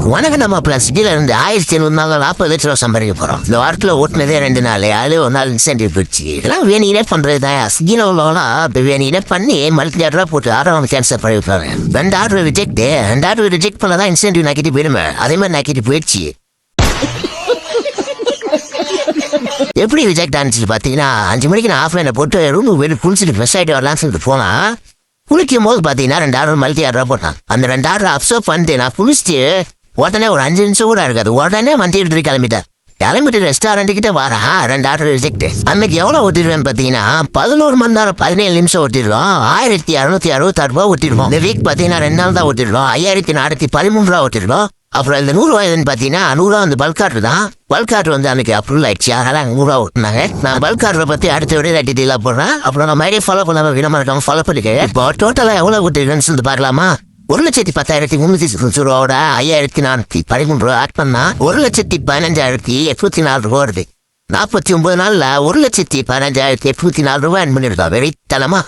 வணக்கம் நம்ம பிளஸ் இருந்து 1740 சம்பாதிக்க போறோம். இந்த வாரத்தில் ஓட்டுனதே 2 நாள், அது ஒரு நாள் இன்சென்டிவ் போச்சு. இதெல்லாம் வேணியிலே பண்றதுதான். ஸ்விக்கியில் உள்ளவங்களாம் இப்போ வேணியிலே பண்ணி ₹2,000 போட்டு ஆர்டர் கேன்சல் பண்ணி விட்டாங்க. 2 ஆர்டர் ரிஜெக்ட் பண்ணதான் இன்சென்டிவ் நாக்கிட்டு போயிடுமே, அதே மாதிரி நாக்கிட்டு போயிடுச்சு. எப்படி ரிஜெக்ட் ஆனிச்சு பார்த்தீங்கன்னா, 5 மணிக்கு நான் ஆஃப்லைனில் போட்டு ரூமுக்கு போயிட்டு குளிச்சுட்டு ஃப்ரெஷ் ஆகிட்டு வரலான்னு சொல்லிட்டு போனா, குளிக்கும் போது பார்த்தீங்கன்னா 2 ஆர்டர் ₹6,000 போட்டான். அந்த 2 ஆர்டர் அப்சர்வ் பண்ணிட்டு நான் குளிச்சுட்டு உடனே ஒரு 5 நிமிஷம் கூட இருக்காது, உடனே வண்டி கிளம்பிட்டு ரெஸ்டாரண்ட் கிட்ட வரேன். 2 ஆர்டர் ரிஜெக்ட். அன்னைக்கு எவ்வளோ ஓட்டிடுவேன் பார்த்தீங்கன்னா 11 மணி நேரம் 17 நிமிஷம் ஓட்டிடுவோம். ₹1,666 ஓட்டிடுவோம். இந்த வீக் பார்த்தீங்கன்னா 2 நாள் தான் ஓட்டிடுவோம். ₹5,413 ஓட்டிடுவோம். அப்புறம் இந்த ₹100 பார்த்தீங்கன்னா ₹100 வந்து பல்க் ஆர்டர் தான். பல்க் ஆர்டர் வந்து அன்னைக்கு அப்ரூவல் ஆயிடுச்சு, அதனால ₹100 ஓட்டினாங்க. நான் பல்க் ஆர்டரை பற்றி அடுத்த விட டீட்டெயிலாக போடுறேன். அப்புறம் நம்ம ஐடியா ஃபாலோ பண்ணாமல் விடமா இருக்கோம், ஃபாலோ பண்ணிக்க. இப்போ டோட்டலாக எவ்வளோ ஓட்டிருக்கேன்னு சொல்லி பார்க்கலாமா? ₹1,10,390 ₹5,413 ஆட் பண்ணா ₹1,15,804 வருது. 49 நாள்ல ₹1,15,804 ஆட் பண்ணிருக்கோம். வெறித்தனமா